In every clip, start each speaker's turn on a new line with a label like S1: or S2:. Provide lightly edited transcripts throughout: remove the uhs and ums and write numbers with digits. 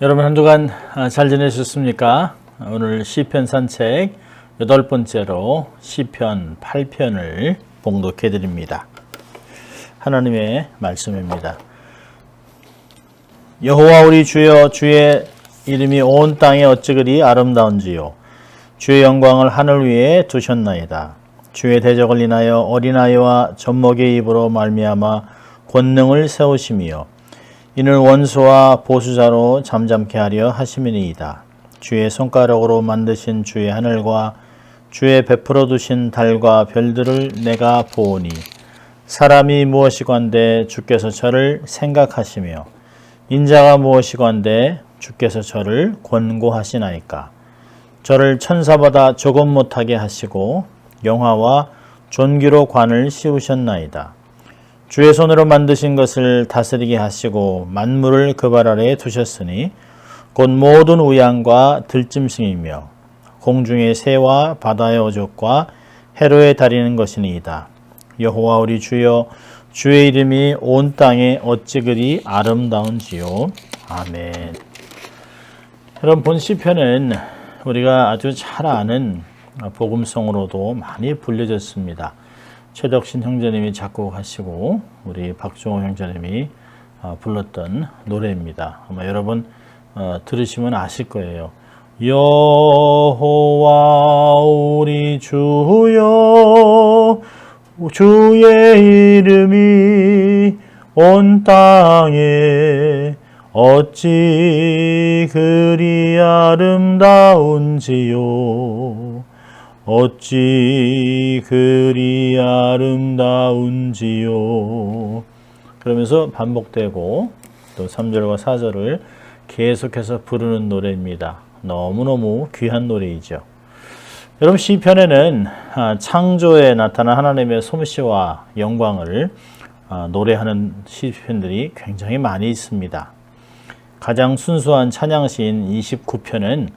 S1: 여러분 한 주간 잘 지내셨습니까? 오늘 시편 산책 8번째로 시편 8편을 봉독해 드립니다. 하나님의 말씀입니다. 여호와 우리 주여, 주의 이름이 온 땅에 어찌 그리 아름다운지요. 주의 영광을 하늘 위에 두셨나이다. 주의 대적을 인하여 어린아이와 젖먹이의 입으로 말미암아 권능을 세우심이요. 이는 원수와 보수자로 잠잠케 하려 하심이니이다. 주의 손가락으로 만드신 주의 하늘과 주의 베풀어 두신 달과 별들을 내가 보오니 사람이 무엇이건대 주께서 저를 생각하시며 인자가 무엇이건대 주께서 저를 권고하시나이까. 저를 천사보다 조금 못하게 하시고 영화와 존귀로 관을 씌우셨나이다. 주의 손으로 만드신 것을 다스리게 하시고 만물을 그 발 아래에 두셨으니 곧 모든 우양과 들짐승이며 공중의 새와 바다의 어족과 해로에 다니는 것이니이다. 여호와 우리 주여, 주의 이름이 온 땅에 어찌 그리 아름다운지요. 아멘. 여러분, 본 시편은 우리가 아주 잘 아는 복음송으로도 많이 불려졌습니다. 최덕신 형제님이 작곡하시고 우리 박종호 형제님이 불렀던 노래입니다. 아마 여러분 들으시면 아실 거예요. 여호와 우리 주여, 주의 이름이 온 땅에 어찌 그리 아름다운지요. 어찌 그리 아름다운지요. 그러면서 반복되고 또 3절과 4절을 계속해서 부르는 노래입니다. 너무너무 귀한 노래이죠. 여러분, 시편에는 창조에 나타난 하나님의 솜씨와 영광을 노래하는 시편들이 굉장히 많이 있습니다. 가장 순수한 찬양시인 29편은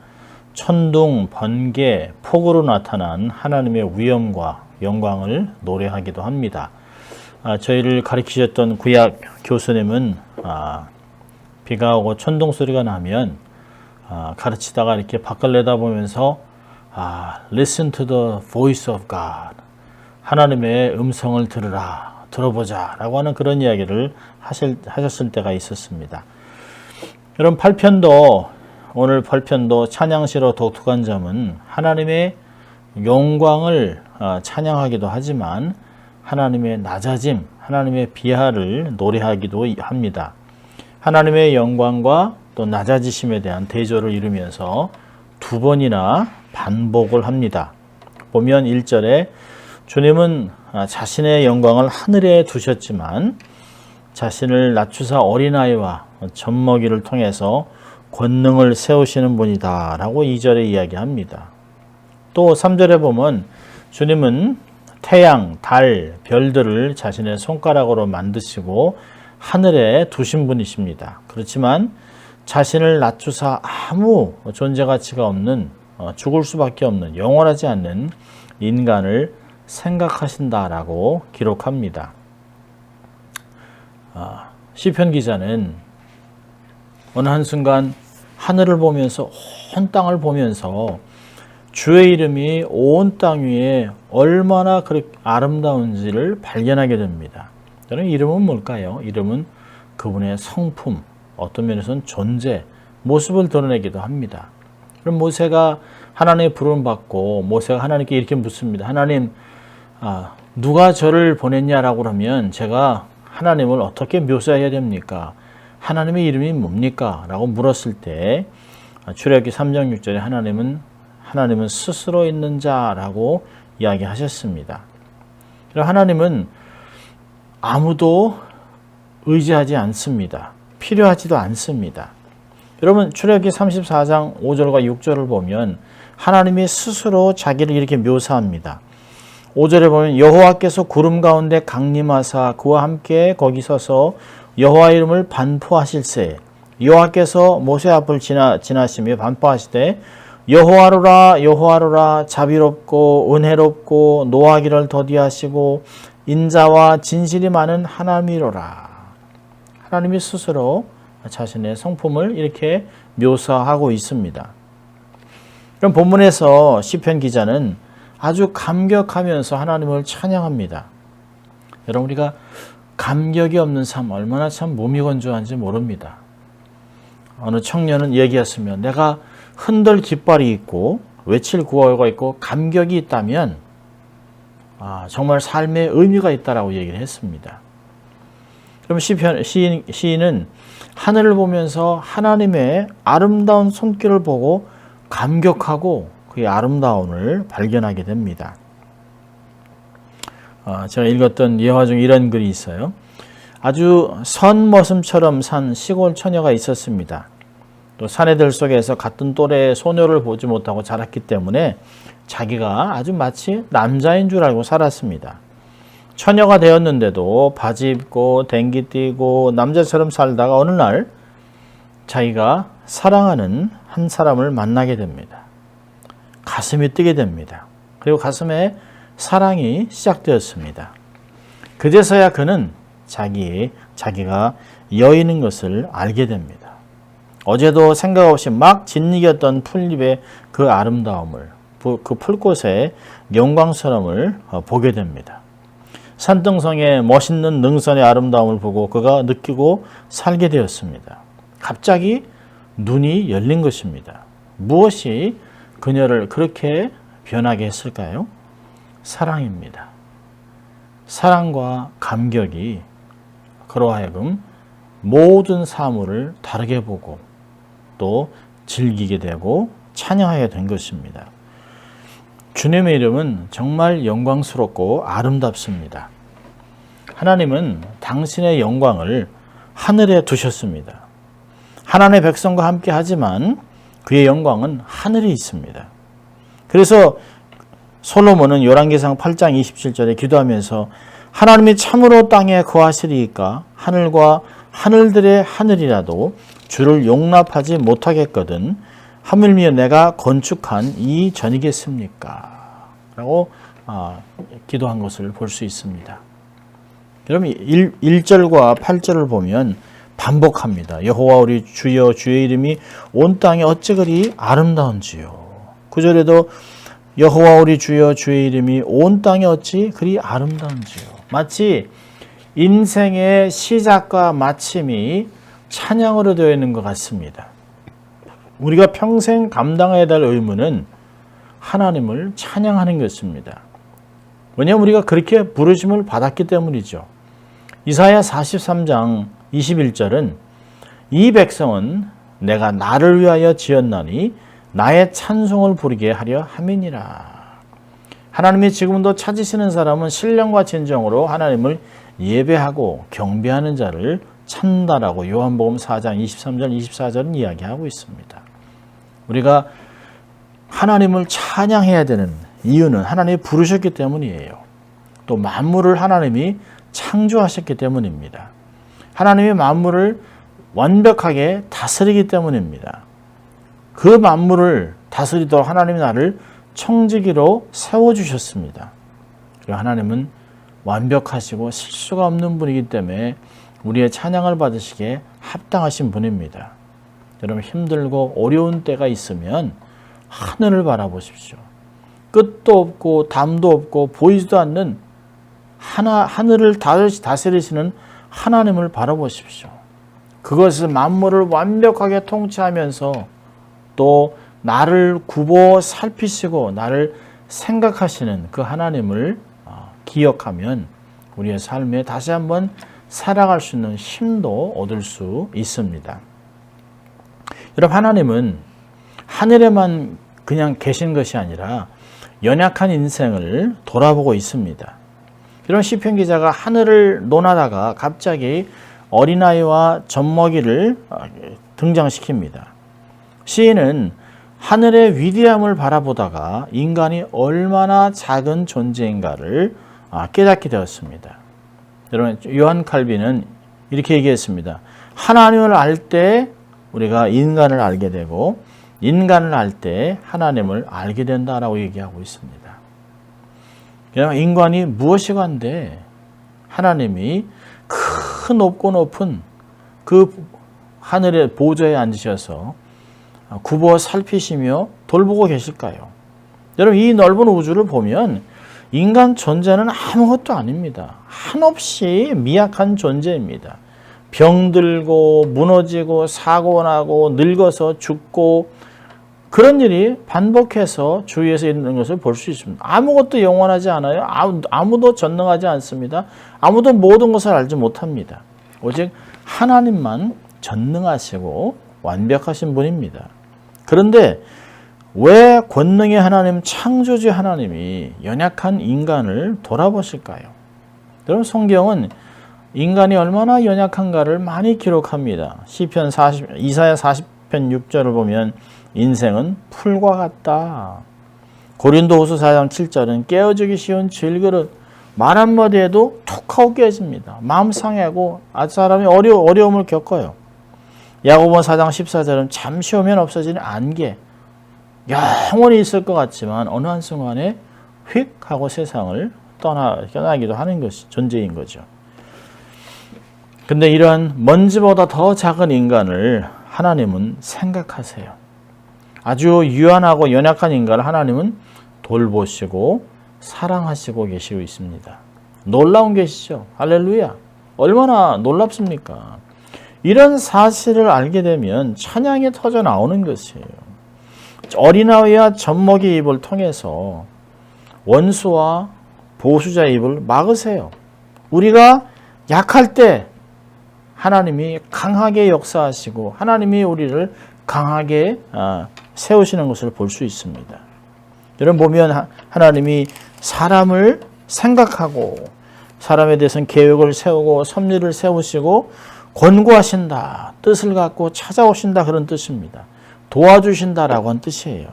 S1: 천둥, 번개, 폭우로 나타난 하나님의 위엄과 영광을 노래하기도 합니다. 저희를 가르치셨던 구약 교수님은 비가 오고 천둥 소리가 나면 가르치다가 이렇게 밖을 내다보면서 Listen to the voice of God. 하나님의 음성을 들어보자 라고 하는 그런 이야기를 하셨을 때가 있었습니다. 여러분, 8편도 오늘 8편도 찬양시로 독특한 점은 하나님의 영광을 찬양하기도 하지만 하나님의 낮아짐, 하나님의 비하를 노래하기도 합니다. 하나님의 영광과 또 낮아지심에 대한 대조를 이루면서 두 번이나 반복을 합니다. 보면 1절에 주님은 자신의 영광을 하늘에 두셨지만 자신을 낮추사 어린아이와 젖먹이를 통해서 권능을 세우시는 분이다 라고 2절에 이야기합니다. 또 3절에 보면 주님은 태양, 달, 별들을 자신의 손가락으로 만드시고 하늘에 두신 분이십니다. 그렇지만 자신을 낮추사 아무 존재 가치가 없는, 죽을 수밖에 없는, 영원하지 않는 인간을 생각하신다라고 기록합니다. 시편 기자는 어느 한순간 하늘을 보면서, 온 땅을 보면서 주의 이름이 온 땅 위에 얼마나 그렇게 아름다운지를 발견하게 됩니다. 저는 이름은 뭘까요? 이름은 그분의 성품, 어떤 면에서는 존재, 모습을 드러내기도 합니다. 그럼 모세가 하나님의 부름을 받고 모세가 하나님께 이렇게 묻습니다. 하나님, 누가 저를 보냈냐라고 하면 제가 하나님을 어떻게 묘사해야 됩니까? 하나님의 이름이 뭡니까? 라고 물었을 때 출애굽기 3장 6절에 하나님은 스스로 있는 자라고 이야기하셨습니다. 하나님은 아무도 의지하지 않습니다. 필요하지도 않습니다. 여러분, 출애굽기 34장 5절과 6절을 보면 하나님이 스스로 자기를 이렇게 묘사합니다. 5절에 보면 여호와께서 구름 가운데 강림하사 그와 함께 거기 서서 여호와 이름을 반포하실세. 여호와께서 모세 앞을 지나시며 반포하시되 여호와로라 여호와로라 자비롭고 은혜롭고 노하기를 더디하시고 인자와 진실이 많은 하나님이로라. 하나님이 스스로 자신의 성품을 이렇게 묘사하고 있습니다. 그럼 본문에서 시편 기자는 아주 감격하면서 하나님을 찬양합니다. 여러분, 우리가 감격이 없는 삶 얼마나 참 몸이 건조한지 모릅니다. 어느 청년은 얘기했으면 내가 흔들 깃발이 있고 외칠 구호가 있고 감격이 있다면 정말 삶에 의미가 있다라고 얘기를 했습니다. 그럼 시인은 하늘을 보면서 하나님의 아름다운 손길을 보고 감격하고 그의 아름다움을 발견하게 됩니다. 제가 읽었던 예화 중에 이런 글이 있어요. 아주 선머슴처럼 산 시골 처녀가 있었습니다. 또 사내들 속에서 같은 또래의 소녀를 보지 못하고 자랐기 때문에 자기가 아주 마치 남자인 줄 알고 살았습니다. 처녀가 되었는데도 바지 입고 댕기 뛰고 남자처럼 살다가 어느 날 자기가 사랑하는 한 사람을 만나게 됩니다. 가슴이 뛰게 됩니다. 그리고 가슴에 사랑이 시작되었습니다. 그제서야 그는 자기가 여인인 것을 알게 됩니다. 어제도 생각 없이 막 짓이겼던 풀잎의 그 아름다움을, 그 풀꽃의 영광스러움을 보게 됩니다. 산등성의 멋있는 능선의 아름다움을 보고 그가 느끼고 살게 되었습니다. 갑자기 눈이 열린 것입니다. 무엇이 그녀를 그렇게 변하게 했을까요? 사랑입니다. 사랑과 감격이 그로 하여금 모든 사물을 다르게 보고 또 즐기게 되고 찬양하게 된 것입니다. 주님의 이름은 정말 영광스럽고 아름답습니다. 하나님은 당신의 영광을 하늘에 두셨습니다. 하나님의 백성과 함께 하지만 그의 영광은 하늘에 있습니다. 그래서 솔로몬은 열왕기상 8장 27절에 기도하면서 하나님이 참으로 땅에 거하시리이까 하늘과 하늘들의 하늘이라도 주를 용납하지 못하겠거든 하물며 내가 건축한 이 전이겠습니까? 라고 기도한 것을 볼 수 있습니다. 여러분 1절과 8절을 보면 반복합니다. 여호와 우리 주여 주의 이름이 온 땅에 어찌 그리 아름다운지요. 9절에도 여호와 우리 주여 주의 이름이 온 땅에 어찌 그리 아름다운지요. 마치 인생의 시작과 마침이 찬양으로 되어 있는 것 같습니다. 우리가 평생 감당해야 될 의무는 하나님을 찬양하는 것입니다. 왜냐하면 우리가 그렇게 부르심을 받았기 때문이죠. 이사야 43장 21절은 이 백성은 내가 나를 위하여 지었나니 나의 찬송을 부르게 하려 함이니라. 하나님이 지금도 찾으시는 사람은 신령과 진정으로 하나님을 예배하고 경배하는 자를 찾는다라고 요한복음 4장 23절 24절은 이야기하고 있습니다. 우리가 하나님을 찬양해야 되는 이유는 하나님이 부르셨기 때문이에요. 또 만물을 하나님이 창조하셨기 때문입니다. 하나님이 만물을 완벽하게 다스리기 때문입니다. 그 만물을 다스리도록 하나님이 나를 청지기로 세워주셨습니다. 그리고 하나님은 완벽하시고 실수가 없는 분이기 때문에 우리의 찬양을 받으시기에 합당하신 분입니다. 여러분 힘들고 어려운 때가 있으면 하늘을 바라보십시오. 끝도 없고 담도 없고 보이지도 않는 하늘을 다스리시는 하나님을 바라보십시오. 그것을 만물을 완벽하게 통치하면서 또 나를 굽어 살피시고 나를 생각하시는 그 하나님을 기억하면 우리의 삶에 다시 한번 살아갈 수 있는 힘도 얻을 수 있습니다. 여러분 하나님은 하늘에만 그냥 계신 것이 아니라 연약한 인생을 돌아보고 있습니다. 이런 시편 기자가 하늘을 논하다가 갑자기 어린아이와 젖먹이를 등장시킵니다. 시인은 하늘의 위대함을 바라보다가 인간이 얼마나 작은 존재인가를 깨닫게 되었습니다. 여러분 요한 칼빈은 이렇게 얘기했습니다. 하나님을 알 때 우리가 인간을 알게 되고 인간을 알 때 하나님을 알게 된다라고 얘기하고 있습니다. 그냥 인간이 무엇이간데 하나님이 큰 높고 높은 그 하늘의 보좌에 앉으셔서 굽어 살피시며 돌보고 계실까요? 여러분, 이 넓은 우주를 보면 인간 존재는 아무것도 아닙니다. 한없이 미약한 존재입니다. 병들고 무너지고 사고 나고 늙어서 죽고 그런 일이 반복해서 주위에서 있는 것을 볼 수 있습니다. 아무것도 영원하지 않아요. 아무도 전능하지 않습니다. 아무도 모든 것을 알지 못합니다. 오직 하나님만 전능하시고 완벽하신 분입니다. 그런데 왜 권능의 하나님, 창조주 하나님이 연약한 인간을 돌아보실까요? 여러분, 성경은 인간이 얼마나 연약한가를 많이 기록합니다. 이사야 40편 6절을 보면 인생은 풀과 같다. 고린도후서 4장 7절은 깨어지기 쉬운 질그릇, 말 한마디에도 툭 하고 깨집니다. 마음 상하고 사람이 어려움을 겪어요. 야고보 4장 14절은 잠시 오면 없어지는 안개, 영원히 있을 것 같지만 어느 한순간에 휙 하고 세상을 떠나기도 하는 것이 존재인 거죠. 근데 이러한 먼지보다 더 작은 인간을 하나님은 생각하세요. 아주 유한하고 연약한 인간을 하나님은 돌보시고 사랑하시고 계시고 있습니다. 놀라운 것이죠. 할렐루야. 얼마나 놀랍습니까? 이런 사실을 알게 되면 찬양이 터져 나오는 것이에요. 어린아이와 젖먹이 입을 통해서 원수와 보수자의 입을 막으세요. 우리가 약할 때 하나님이 강하게 역사하시고 하나님이 우리를 강하게 세우시는 것을 볼 수 있습니다. 여러분 보면 하나님이 사람을 생각하고 사람에 대해서는 계획을 세우고 섭리를 세우시고 권고하신다. 뜻을 갖고 찾아오신다. 그런 뜻입니다. 도와주신다라고 하는 뜻이에요.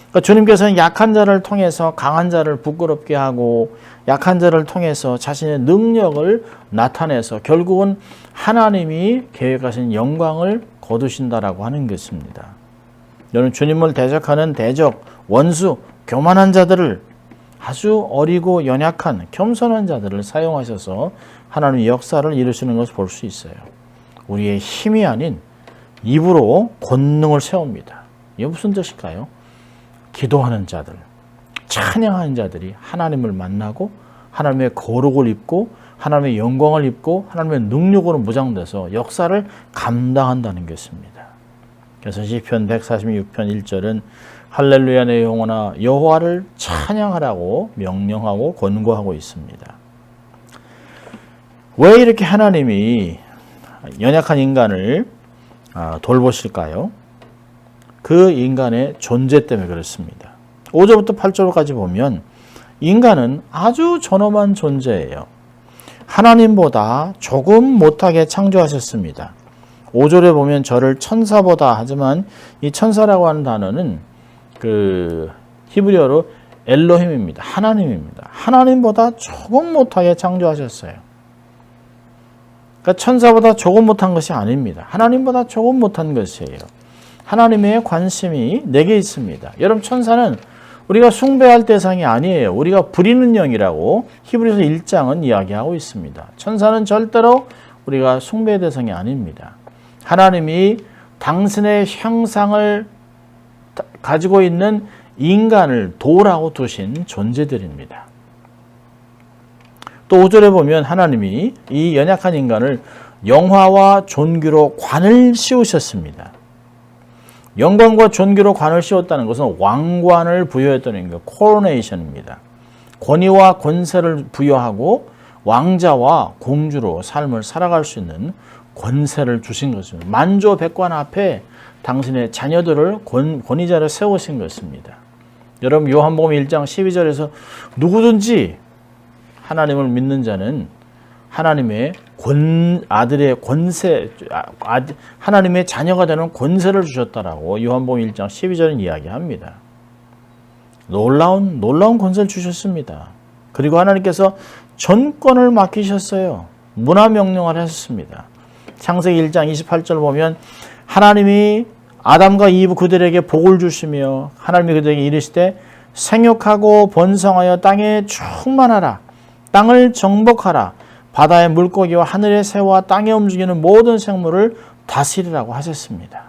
S1: 그러니까 주님께서는 약한 자를 통해서 강한 자를 부끄럽게 하고 약한 자를 통해서 자신의 능력을 나타내서 결국은 하나님이 계획하신 영광을 거두신다라고 하는 것입니다. 여러분, 주님을 대적하는 대적, 원수, 교만한 자들을 아주 어리고 연약한 겸손한 자들을 사용하셔서 하나님의 역사를 이루시는 것을 볼 수 있어요. 우리의 힘이 아닌 입으로 권능을 세웁니다. 이게 무슨 뜻일까요? 기도하는 자들, 찬양하는 자들이 하나님을 만나고 하나님의 거룩을 입고 하나님의 영광을 입고 하나님의 능력으로 무장돼서 역사를 감당한다는 것입니다. 그래서 시편 146편 1절은 할렐루야 내 영혼아 여호와를 찬양하라고 명령하고 권고하고 있습니다. 왜 이렇게 하나님이 연약한 인간을 돌보실까요? 그 인간의 존재 때문에 그렇습니다. 5절부터 8절까지 보면 인간은 아주 존엄한 존재예요. 하나님보다 조금 못하게 창조하셨습니다. 5절에 보면 저를 천사보다, 하지만 이 천사라고 하는 단어는 그 히브리어로 엘로힘입니다. 하나님입니다. 하나님보다 조금 못하게 창조하셨어요. 그러니까 천사보다 조금 못한 것이 아닙니다. 하나님보다 조금 못한 것이에요. 하나님의 관심이 내게 있습니다. 여러분, 천사는 우리가 숭배할 대상이 아니에요. 우리가 부리는 영이라고 히브리서 1장은 이야기하고 있습니다. 천사는 절대로 우리가 숭배의 대상이 아닙니다. 하나님이 당신의 형상을 가지고 있는 인간을 도우라고 두신 존재들입니다. 또 5절에 보면 하나님이 이 연약한 인간을 영화와 존귀로 관을 씌우셨습니다. 영광과 존귀로 관을 씌웠다는 것은 왕관을 부여했다는 것, 코로네이션입니다. 권위와 권세를 부여하고 왕자와 공주로 삶을 살아갈 수 있는 권세를 주신 것입니다. 만조백관 앞에 당신의 자녀들을 권위자로 세우신 것입니다. 여러분, 요한복음 1장 12절에서 누구든지 하나님을 믿는 자는 하나님의 아들의 권세, 하나님의 자녀가 되는 권세를 주셨다라고 요한복음 1장 12절은 이야기합니다. 놀라운 권세를 주셨습니다. 그리고 하나님께서 전권을 맡기셨어요. 문화명령을 하셨습니다. 창세기 1장 28절 보면 하나님이 아담과 이브 그들에게 복을 주시며 하나님이 그들에게 이르시되 생육하고 번성하여 땅에 충만하라. 땅을 정복하라. 바다의 물고기와 하늘의 새와 땅에 움직이는 모든 생물을 다스리라고 하셨습니다.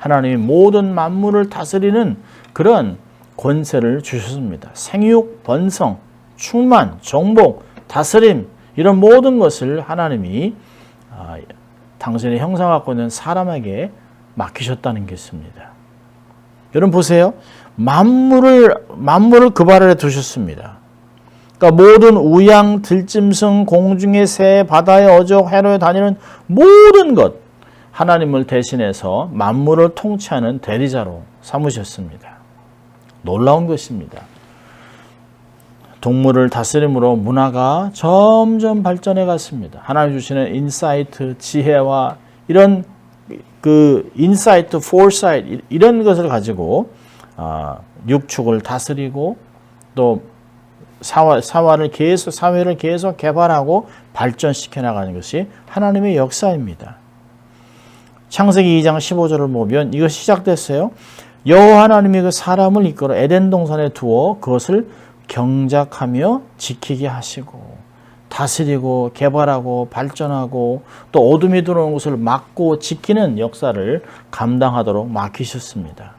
S1: 하나님이 모든 만물을 다스리는 그런 권세를 주셨습니다. 생육, 번성, 충만, 정복, 다스림 이런 모든 것을 하나님이 당신의 형상 갖고 있는 사람에게 맡기셨다는 것입니다. 여러분 보세요. 만물을 그 발 아래 두셨습니다. 그러니까 모든 우양, 들짐승, 공중의 새, 바다의 어족, 해로에 다니는 모든 것 하나님을 대신해서 만물을 통치하는 대리자로 삼으셨습니다. 놀라운 것입니다. 동물을 다스림으로 문화가 점점 발전해 갔습니다. 하나님 주시는 인사이트, 지혜와 이런 인사이트, 포사이트 이런 것을 가지고 육축을 다스리고 또 사회를 계속 개발하고 발전시켜 나가는 것이 하나님의 역사입니다. 창세기 2장 15절을 보면 이것이 시작됐어요. 여호와 하나님이 그 사람을 이끌어 에덴 동산에 두어 그것을 경작하며 지키게 하시고 다스리고 개발하고 발전하고 또 어둠이 들어오는 것을 막고 지키는 역사를 감당하도록 맡기셨습니다.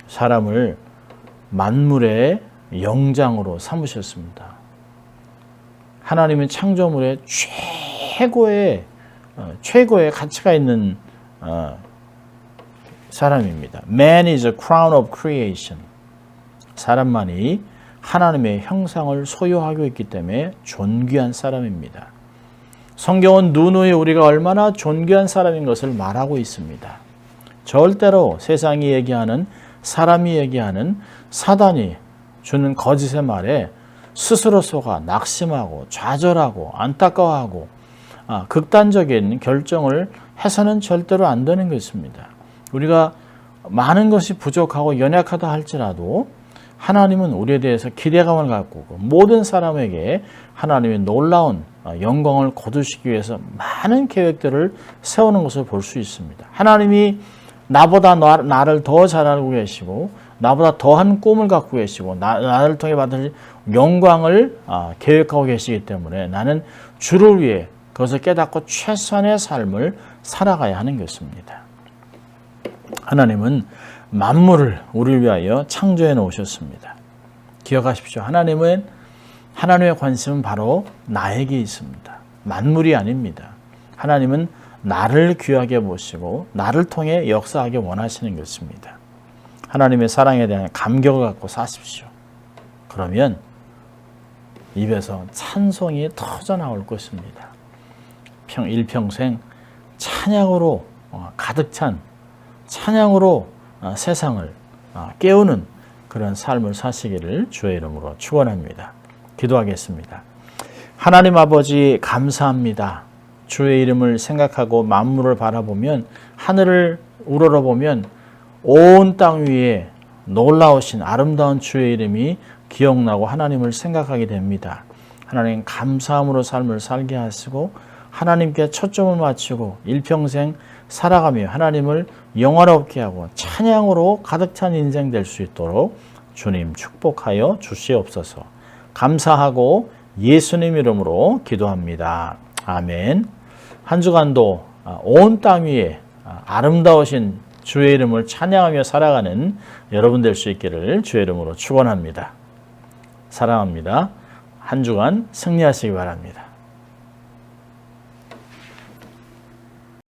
S1: 사람을 만물의 영장으로 삼으셨습니다. 하나님은 창조물의 최고의 가치가 있는 사람입니다. Man is a crown of creation. 사람만이 하나님의 형상을 소유하고 있기 때문에 존귀한 사람입니다. 성경은 누누이 우리가 얼마나 존귀한 사람인 것을 말하고 있습니다. 절대로 세상이 얘기하는 사람이 얘기하는 사단이 주는 거짓의 말에 스스로 속아 낙심하고 좌절하고 안타까워하고 극단적인 결정을 해서는 절대로 안 되는 것입니다. 우리가 많은 것이 부족하고 연약하다 할지라도 하나님은 우리에 대해서 기대감을 갖고 모든 사람에게 하나님의 놀라운 영광을 거두시기 위해서 많은 계획들을 세우는 것을 볼 수 있습니다. 하나님이 나보다 나를 더 잘 알고 계시고 나보다 더한 꿈을 갖고 계시고 나를 통해 받을 영광을 계획하고 계시기 때문에 나는 주를 위해 그것을 깨닫고 최선의 삶을 살아가야 하는 것입니다. 하나님은 만물을 우리를 위하여 창조해 놓으셨습니다. 기억하십시오. 하나님의 관심은 바로 나에게 있습니다. 만물이 아닙니다. 하나님은 나를 귀하게 보시고 나를 통해 역사하기 원하시는 것입니다. 하나님의 사랑에 대한 감격을 갖고 사십시오. 그러면 입에서 찬송이 터져 나올 것입니다. 일평생 찬양으로 가득 찬 찬양으로 세상을 깨우는 그런 삶을 사시기를 주의 이름으로 축원합니다. 기도하겠습니다. 하나님 아버지 감사합니다. 주의 이름을 생각하고 만물을 바라보면 하늘을 우러러보면 온 땅 위에 놀라우신 아름다운 주의 이름이 기억나고 하나님을 생각하게 됩니다. 하나님 감사함으로 삶을 살게 하시고 하나님께 초점을 맞추고 일평생 살아가며 하나님을 영화롭게 하고 찬양으로 가득 찬 인생 될 수 있도록 주님 축복하여 주시옵소서. 감사하고 예수님 이름으로 기도합니다. 아멘. 한 주간도 온 땅 위에 아름다우신 주의 이름을 찬양하며 살아가는 여러분 될 수 있기를 주의 이름으로 축원합니다. 사랑합니다. 한 주간 승리하시기 바랍니다.